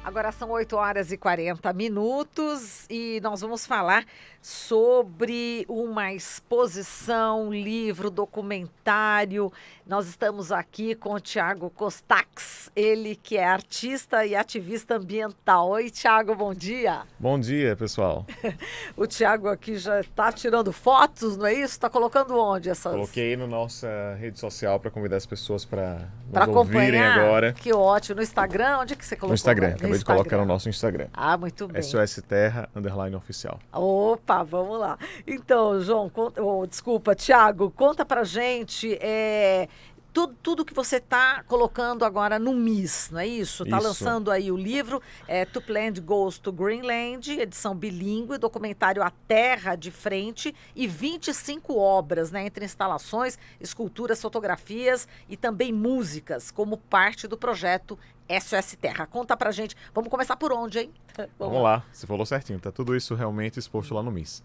Agora são 8h40 e nós vamos falar sobre uma exposição, livro, documentário. Nós estamos aqui com o Thiago Costax, ele que é artista e ativista ambiental. Oi, Thiago, bom dia. Bom dia, pessoal. O Thiago aqui já está tirando fotos, não é isso? Está colocando onde essas? Coloquei na nossa rede social para convidar as pessoas para Para nos ouvirem acompanhar? agora. Que ótimo. No Instagram? Onde que você colocou? No Instagram, No acabei de colocar no nosso Instagram. Ah, muito bem. SOS Terra _oficial. Opa, vamos lá. Então, João, desculpa, Thiago, conta pra gente tudo que você está colocando agora no MIS, não é isso? Está Isso. lançando aí o livro Tupland Goes to Greenland, edição bilíngue, documentário A Terra de Frente e 25 obras, né, entre instalações, esculturas, fotografias e também músicas, como parte do projeto SOS Terra. Conta pra gente. Vamos começar por onde, hein? Vamos lá, você falou certinho, tá tudo isso realmente exposto lá no MIS.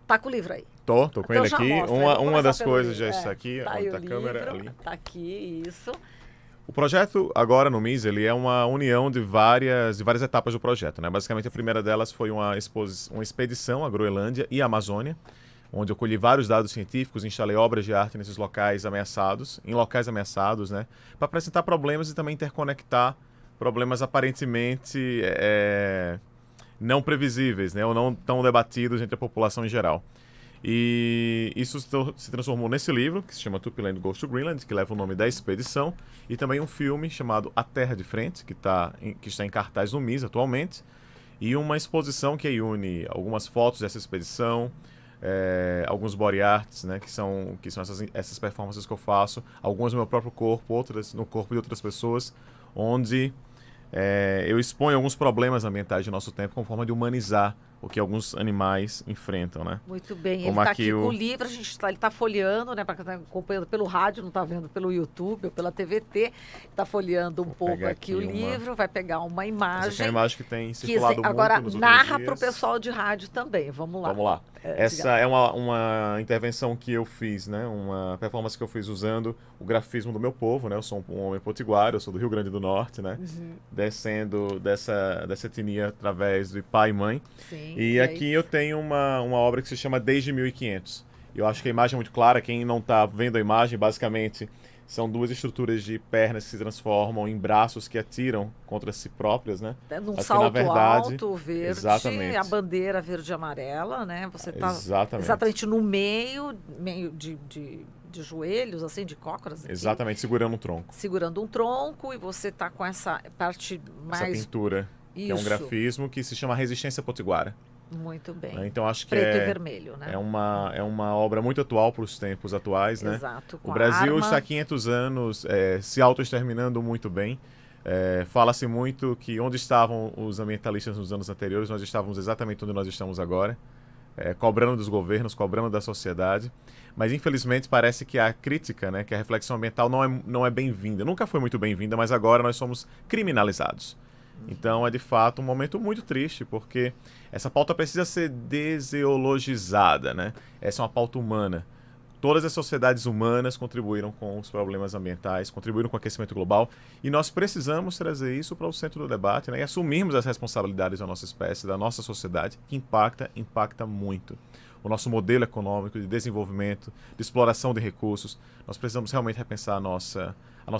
Tá com o livro aí. Tô com Então ele já aqui. mostra, Uma vamos das começar pelo coisas livro. já está aqui, Tá onde aí está o a câmera livro, ali. tá aqui, isso. O projeto agora no MIS, ele é uma união de várias etapas do projeto, né? Basicamente a primeira delas foi uma expedição à Groenlândia e à Amazônia, onde eu colhi vários dados científicos, instalei obras de arte nesses locais ameaçados, né? Para apresentar problemas e também interconectar problemas aparentemente não previsíveis, né? Ou não tão debatidos entre a população em geral. E isso se transformou nesse livro, que se chama Tupland Goes to Greenland, que leva o nome da expedição, e também um filme chamado A Terra de Frente, que está em cartaz no MIS atualmente, e uma exposição que une algumas fotos dessa expedição, alguns body arts, né, que são essas performances que eu faço, algumas no meu próprio corpo, outras no corpo de outras pessoas, onde eu exponho alguns problemas ambientais de nosso tempo como forma de humanizar o que alguns animais enfrentam, né? Muito bem, Como ele está aqui aqui com o livro, ele está folheando, né, para quem está acompanhando pelo rádio, não está vendo pelo YouTube ou pela TVT, está folheando um pouco pegar aqui o aqui livro, vai pegar uma Essa imagem. aqui é uma imagem que tem circulado muito Agora, nos últimos narra dias. para o pessoal de rádio também, vamos lá. Vamos lá. Essa é uma intervenção que eu fiz, né? Uma performance que eu fiz usando o grafismo do meu povo, né? Eu sou um homem potiguar, eu sou do Rio Grande do Norte, né? Descendo dessa etnia através de pai e mãe. Sim, E aqui eu tenho uma obra que se chama Desde 1500. Eu acho que a imagem é muito clara. Quem não está vendo a imagem, basicamente, são duas estruturas de pernas que se transformam em braços que atiram contra si próprias, né? Num Mas que, salto na verdade, alto, verde, exatamente. a bandeira verde e amarela, né? Você está Exatamente. exatamente no meio de joelhos, assim, de cócoras. Aqui, exatamente, segurando um tronco. segurando um tronco e você está com essa parte mais... Essa pintura, que é um Isso. grafismo que se chama Resistência Potiguara. Muito bem. Né? Então acho que Preto e vermelho, né? é uma obra muito atual para os tempos atuais, né? Exato. O Brasil está há 500 anos se autoexterminando muito bem. Fala-se muito que onde estavam os ambientalistas nos anos anteriores, nós estávamos exatamente onde nós estamos agora, cobrando dos governos, cobrando da sociedade. Mas infelizmente parece que a crítica, né, que a reflexão ambiental não é bem-vinda. Nunca foi muito bem-vinda, mas agora nós somos criminalizados. Então é de fato um momento muito triste, porque essa pauta precisa ser deseologizada, né? Essa é uma pauta humana. Todas as sociedades humanas contribuíram com os problemas ambientais, contribuíram com o aquecimento global, e nós precisamos trazer isso para o centro do debate, né? E assumirmos as responsabilidades da nossa espécie, da nossa sociedade, que impacta muito. O nosso modelo econômico de desenvolvimento, de exploração de recursos, nós precisamos realmente repensar a nossa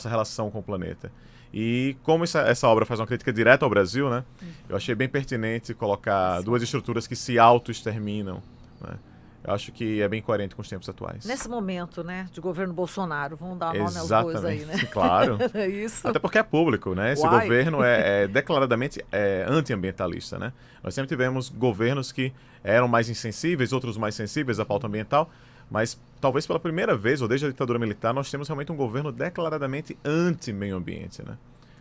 relação com o planeta. E como essa obra faz uma crítica direta ao Brasil, né? Eu achei bem pertinente colocar duas estruturas que se auto-exterminam, né? Eu acho que é bem coerente com os tempos atuais. Nesse momento, né, de governo Bolsonaro, vamos dar nome aos Exatamente, bois aí, né? claro. É isso. Até porque é público, né? Esse Uai. governo é declaradamente antiambientalista, né? Nós sempre tivemos governos que eram mais insensíveis, outros mais sensíveis à pauta ambiental, mas talvez pela primeira vez, ou desde a ditadura militar, nós temos realmente um governo declaradamente anti-meio ambiente, né?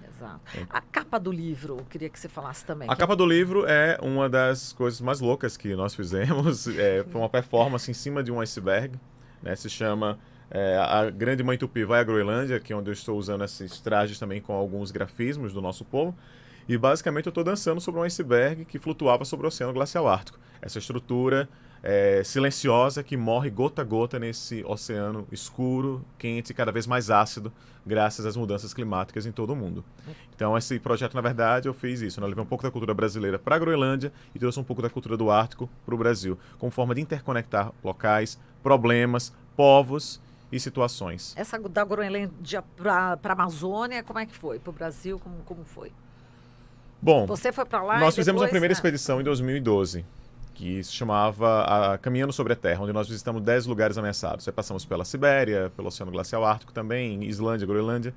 Exato. A capa do livro, eu queria que você falasse também. A capa do livro é uma das coisas mais loucas que nós fizemos. Foi uma performance em cima de um iceberg, né? Se chama A Grande Mãe Tupi Vai à Groenlândia, que é onde eu estou usando esses trajes também com alguns grafismos do nosso povo. E basicamente eu estou dançando sobre um iceberg que flutuava sobre o Oceano Glacial Ártico. Essa estrutura silenciosa que morre gota a gota nesse oceano escuro, quente e cada vez mais ácido, graças às mudanças climáticas em todo o mundo. Então, esse projeto, na verdade, eu fiz isso. Eu levei um pouco da cultura brasileira para a Groenlândia e trouxe um pouco da cultura do Ártico para o Brasil, como forma de interconectar locais, problemas, povos e situações. Essa da Groenlândia para a Amazônia, como é que foi? Para o Brasil, como foi? Bom, você foi para lá nós e fizemos depois, a primeira expedição em 2012, que se chamava Caminhando sobre a Terra, onde nós visitamos 10 lugares ameaçados. Aí passamos pela Sibéria, pelo Oceano Glacial Ártico também, Islândia, Groenlândia.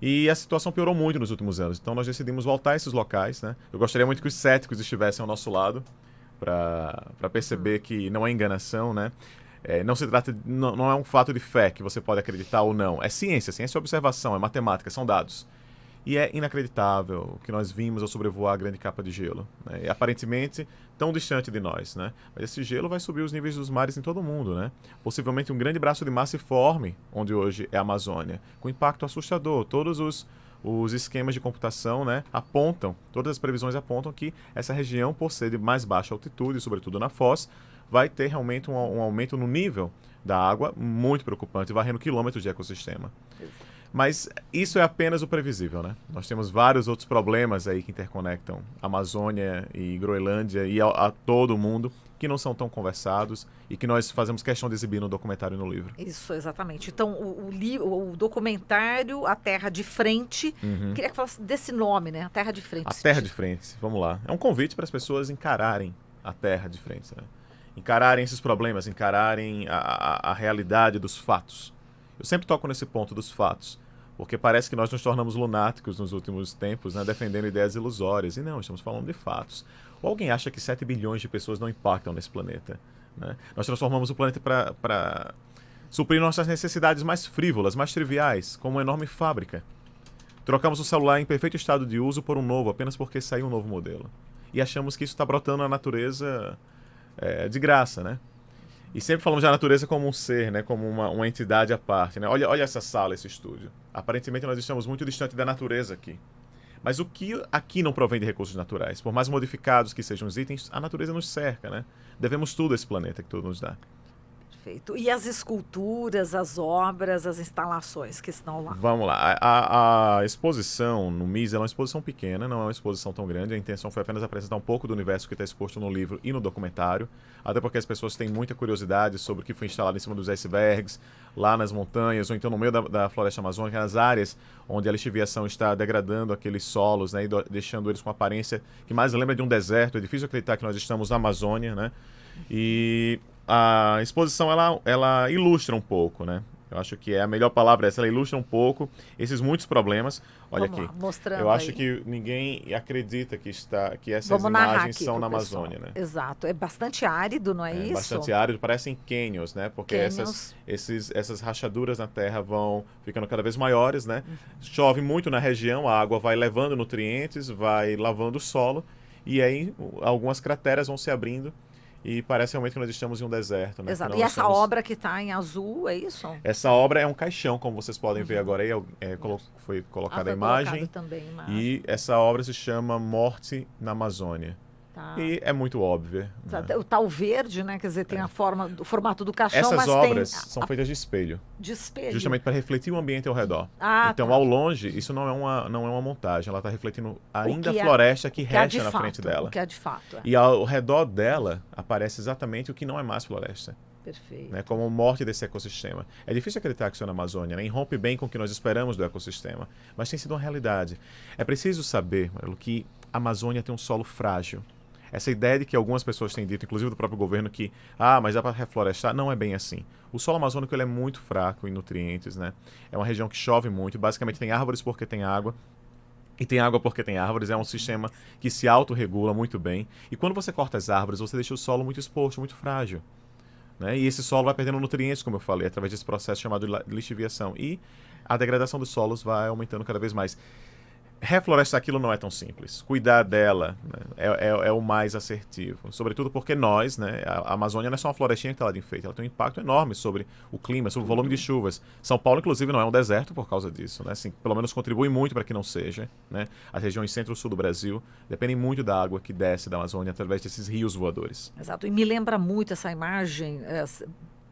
E a situação piorou muito nos últimos anos. Então nós decidimos voltar a esses locais, né? Eu gostaria muito que os céticos estivessem ao nosso lado, para perceber que não é enganação, né? Não se trata, não é um fato de fé que você pode acreditar ou não. É ciência é observação, é matemática, são dados. E é inacreditável o que nós vimos ao sobrevoar a grande capa de gelo, né? E aparentemente tão distante de nós, né? Mas esse gelo vai subir os níveis dos mares em todo o mundo, né? Possivelmente um grande braço de massa se forme, onde hoje é a Amazônia, com impacto assustador. Todos os esquemas de computação, né, apontam, todas as previsões apontam que essa região, por ser de mais baixa altitude, sobretudo na Foz, vai ter realmente um aumento no nível da água muito preocupante, varrendo quilômetros de ecossistema. Mas isso é apenas o previsível, né? Nós temos vários outros problemas aí que interconectam Amazônia e Groenlândia e a todo o mundo, que não são tão conversados e que nós fazemos questão de exibir no documentário e no livro. Isso, exatamente. Então, o documentário A Terra de Frente, queria que falasse desse nome, né? A Terra de Frente. A Terra de Frente, vamos lá. É um convite para as pessoas encararem a Terra de Frente, né? Encararem esses problemas, encararem a realidade dos fatos. Eu sempre toco nesse ponto dos fatos, porque parece que nós nos tornamos lunáticos nos últimos tempos, né, defendendo ideias ilusórias. E não, estamos falando de fatos. Ou alguém acha que 7 bilhões de pessoas não impactam nesse planeta, né? Nós transformamos o planeta para suprir nossas necessidades mais frívolas, mais triviais, como uma enorme fábrica. Trocamos o celular em perfeito estado de uso por um novo, apenas porque saiu um novo modelo. E achamos que isso está brotando na natureza de graça, né? E sempre falamos da natureza como um ser, né? Como uma entidade à parte, né? Olha essa sala, esse estúdio. Aparentemente nós estamos muito distante da natureza aqui. Mas o que aqui não provém de recursos naturais? Por mais modificados que sejam os itens, a natureza nos cerca, né? Devemos tudo a esse planeta que tudo nos dá. Perfeito. E as esculturas, as obras, as instalações que estão lá? Vamos lá. A exposição no MIS é uma exposição pequena, não é uma exposição tão grande. A intenção foi apenas apresentar um pouco do universo que está exposto no livro e no documentário, até porque as pessoas têm muita curiosidade sobre o que foi instalado em cima dos icebergs, lá nas montanhas, ou então no meio da floresta amazônica, nas áreas onde a lixiviação está degradando aqueles solos, né, e deixando eles com uma aparência que mais lembra de um deserto. É difícil acreditar que nós estamos na Amazônia, né? E a exposição, ela ilustra um pouco, né? Eu acho que a melhor palavra é essa, ela ilustra um pouco esses muitos problemas. Olha Vamos aqui, lá, mostrando eu acho aí. que ninguém acredita que essas Vamos narrar imagens aqui são pro na pessoal. Amazônia, né? Exato. É bastante árido, não é isso? Bastante árido, parecem cânions, né? Porque Canyons. essas rachaduras na terra vão ficando cada vez maiores, né? Chove muito na região, a água vai levando nutrientes, vai lavando o solo, e aí algumas crateras vão se abrindo. E parece realmente que nós estamos em um deserto, né? Exato. E essa obra que está em azul, é isso? Essa obra é um caixão, como vocês podem ver agora aí, foi colocada a imagem. Também, E essa obra se chama Morte na Amazônia. Tá. E é muito óbvia. Né? O tal verde, né? Quer dizer, tem o formato do caixão, Essas mas obras tem são feitas de espelho. de espelho. Justamente para refletir o ambiente ao redor. Então, tá. ao longe, isso não é uma montagem. Ela está refletindo ainda que a floresta que que é resta de na fato, frente dela. O que é de fato. E ao redor dela aparece exatamente o que não é mais floresta. Perfeito. Né, como morte desse ecossistema. É difícil acreditar que isso é na Amazônia, né? Rompe bem com o que nós esperamos do ecossistema, mas tem sido uma realidade. É preciso saber, Marilo, que a Amazônia tem um solo frágil. Essa ideia de que algumas pessoas têm dito, inclusive do próprio governo, que mas dá para reflorestar, não é bem assim. O solo amazônico ele é muito fraco em nutrientes, né? É uma região que chove muito, basicamente tem árvores porque tem água, e tem água porque tem árvores, é um sistema que se autorregula muito bem. E quando você corta as árvores, você deixa o solo muito exposto, muito frágil. Né? E esse solo vai perdendo nutrientes, como eu falei, através desse processo chamado de lixiviação. E a degradação dos solos vai aumentando cada vez mais. reflorestar aquilo não é tão simples. Cuidar dela, né, é o mais assertivo. Sobretudo porque nós, né, a Amazônia não é só uma florestinha que está lá de enfeite, ela tem um impacto enorme sobre o clima, sobre o volume de chuvas. São Paulo, inclusive, não é um deserto por causa disso. Né? Assim, pelo menos contribui muito para que não seja. Né? As regiões centro-sul do Brasil dependem muito da água que desce da Amazônia através desses rios voadores. Exato. E me lembra muito essa imagem,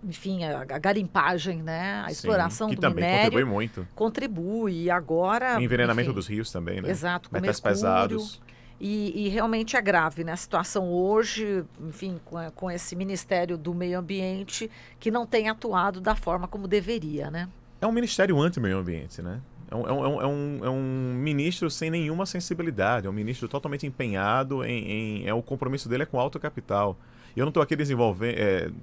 enfim, a garimpagem, né? A exploração que do também minério. contribui muito. Contribui. E agora... O envenenamento enfim, dos rios também, né? exato, com Metais mercúrio. pesados. E realmente é grave, né? A situação hoje, enfim, com esse Ministério do Meio Ambiente que não tem atuado da forma como deveria, né? É um ministério anti-meio ambiente, né? É um ministro sem nenhuma sensibilidade, é um ministro totalmente empenhado o compromisso dele é com alto capital. E eu não estou aqui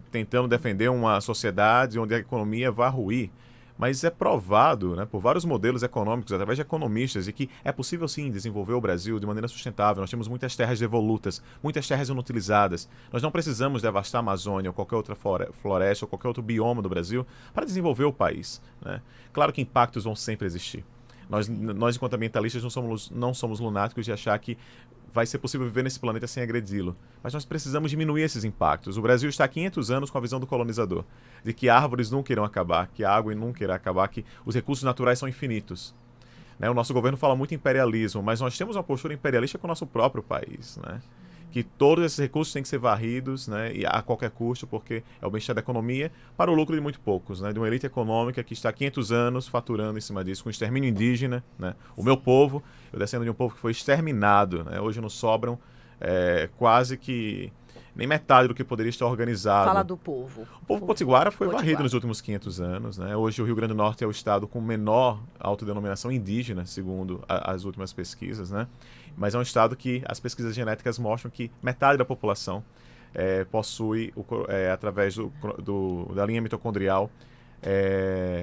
tentando defender uma sociedade onde a economia vá ruir, mas é provado, né, por vários modelos econômicos, através de economistas, e que é possível sim desenvolver o Brasil de maneira sustentável. Nós temos muitas terras devolutas, muitas terras inutilizadas. Nós não precisamos devastar a Amazônia ou qualquer outra floresta ou qualquer outro bioma do Brasil para desenvolver o país. Né? Claro que impactos vão sempre existir. Nós enquanto ambientalistas, não somos lunáticos de achar que vai ser possível viver nesse planeta sem agredi-lo. Mas nós precisamos diminuir esses impactos. O Brasil está há 500 anos com a visão do colonizador, de que árvores nunca irão acabar, que a água nunca irá acabar, que os recursos naturais são infinitos. Né? O nosso governo fala muito em imperialismo, mas nós temos uma postura imperialista com o nosso próprio país. Né? Que todos esses recursos têm que ser varridos, né, e a qualquer custo, porque é o bem-estar da economia para o lucro de muito poucos, né, de uma elite econômica que está há 500 anos faturando em cima disso, com o extermínio indígena. Né, o meu povo, eu descendo de um povo que foi exterminado, né, hoje não sobram quase que nem metade do que poderia estar organizado. Fala do povo. O povo potiguara foi varrido nos últimos 500 anos. Né? Hoje o Rio Grande do Norte é o estado com menor autodenominação indígena, segundo as últimas pesquisas. Né? Mas é um estado que as pesquisas genéticas mostram que metade da população possui, através da linha mitocondrial,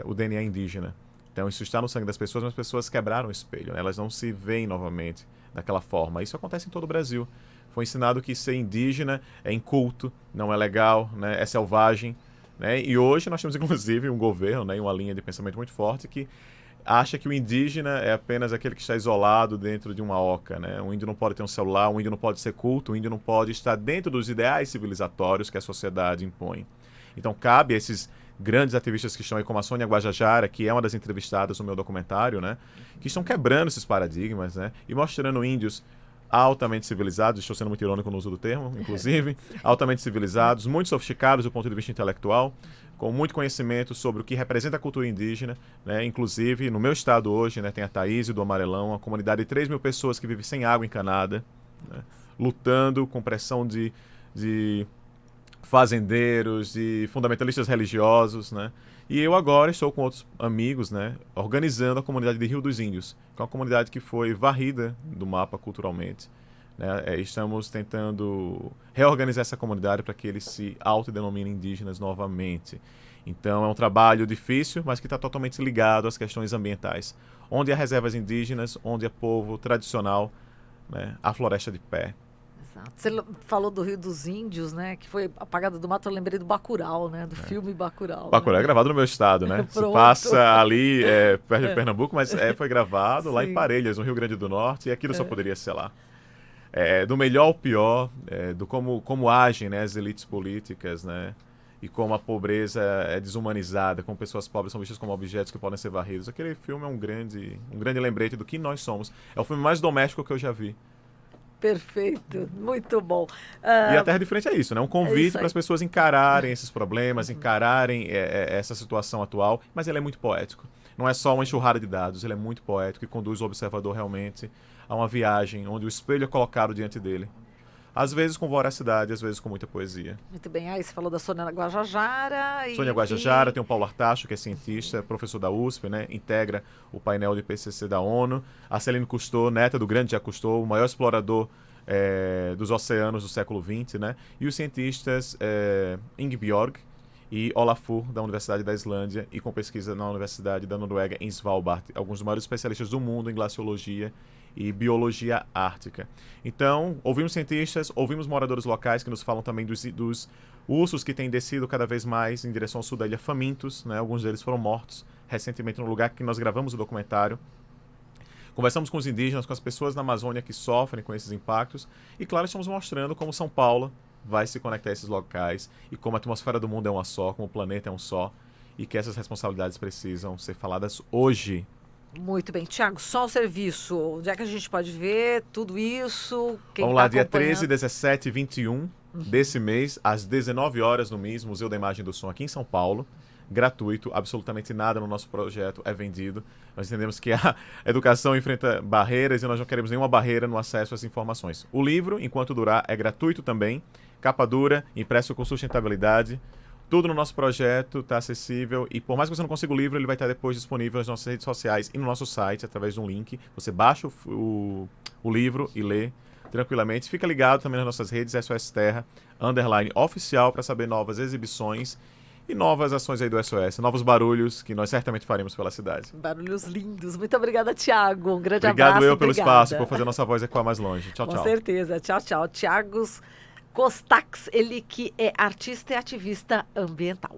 o DNA indígena. Então isso está no sangue das pessoas, mas as pessoas quebraram o espelho. Né? Elas não se veem novamente daquela forma. Isso acontece em todo o Brasil. Foi ensinado que ser indígena é inculto, não é legal, né, é selvagem. Né? E hoje nós temos, inclusive, um governo, né, uma linha de pensamento muito forte que acha que o indígena é apenas aquele que está isolado dentro de uma oca. Né? O índio não pode ter um celular, o índio não pode ser culto, o índio não pode estar dentro dos ideais civilizatórios que a sociedade impõe. Então cabe a esses grandes ativistas que estão aí, como a Sônia Guajajara, que é uma das entrevistadas no meu documentário, né, que estão quebrando esses paradigmas, né, e mostrando índios altamente civilizados, estou sendo muito irônico no uso do termo, inclusive, altamente civilizados, muito sofisticados do ponto de vista intelectual, com muito conhecimento sobre o que representa a cultura indígena, né? Inclusive, no meu estado hoje, né, tem a Taíse do Amarelão, uma comunidade de 3 mil pessoas que vive sem água encanada, né, lutando com pressão de fazendeiros, de fundamentalistas religiosos, né? E eu agora estou com outros amigos, né, organizando a comunidade de Rio dos Índios, que é uma comunidade que foi varrida do mapa culturalmente. Né? Estamos tentando reorganizar essa comunidade para que eles se autodenominem indígenas novamente. Então é um trabalho difícil, mas que está totalmente ligado às questões ambientais. Onde há reservas indígenas, onde há povo tradicional, né, há floresta de pé. Você falou do Rio dos Índios, né? Que foi apagado do mato. Eu lembrei do Bacurau, né? Do filme Bacurau. Bacurau, né? É gravado no meu estado, né? Se passa ali perto de Pernambuco, mas foi gravado lá em Parelhas, no Rio Grande do Norte, e aquilo só poderia ser lá. Do melhor ao pior, do como agem, né, as elites políticas, né? E como a pobreza é desumanizada, como pessoas pobres são vistas como objetos que podem ser varridos. Aquele filme é um grande lembrete do que nós somos. É o filme mais doméstico que eu já vi. Perfeito, muito bom. E a Terra de Frente é isso, né? Um convite para as pessoas encararem esses problemas, encararem essa situação atual, mas ele é muito poético. Não é só uma enxurrada de dados, ele é muito poético e conduz o observador realmente a uma viagem onde o espelho é colocado diante dele. Às vezes com voracidade, às vezes com muita poesia. Muito bem, aí você falou da Sônia Guajajara. Sônia Guajajara, tem o Paulo Artacho, que é cientista, professor da USP, né? Integra o painel de IPCC da ONU. A Céline Cousteau, neta do grande Jacques Cousteau, o maior explorador dos oceanos do século XX, né? E os cientistas Ingebjørg e Olafur, da Universidade da Islândia, e com pesquisa na Universidade da Noruega, em Svalbard, alguns dos maiores especialistas do mundo em glaciologia e biologia ártica. Então, ouvimos cientistas, ouvimos moradores locais que nos falam também dos ursos que têm descido cada vez mais em direção ao sul da ilha famintos, né? Alguns deles foram mortos recentemente no lugar que nós gravamos o documentário. Conversamos com os indígenas, com as pessoas na Amazônia que sofrem com esses impactos e, claro, estamos mostrando como São Paulo vai se conectar a esses locais e como a atmosfera do mundo é uma só, como o planeta é um só e que essas responsabilidades precisam ser faladas hoje. Muito bem. Tiago, só o serviço. Onde é que a gente pode ver tudo isso? Quem Vamos lá, tá dia acompanhando? 13, 17 e 21 desse mês, às 19 horas no MIS, Museu da Imagem do Som, aqui em São Paulo. Gratuito, absolutamente nada no nosso projeto é vendido. Nós entendemos que a educação enfrenta barreiras e nós não queremos nenhuma barreira no acesso às informações. O livro, enquanto durar, é gratuito também. Capa dura, impresso com sustentabilidade. Tudo no nosso projeto está acessível e por mais que você não consiga o livro, ele vai estar depois disponível nas nossas redes sociais e no nosso site, através de um link. Você baixa o livro e lê tranquilamente. Fica ligado também nas nossas redes, SOS Terra, _oficial, para saber novas exibições e novas ações aí do SOS, novos barulhos que nós certamente faremos pela cidade. Barulhos lindos. Muito obrigada, Tiago. Um grande Obrigado abraço. eu pelo obrigada. espaço, por fazer nossa voz ecoar mais longe. Tchau, Com tchau. certeza. Tchau, tchau. Tiago Costax, ele que é artista e ativista ambiental.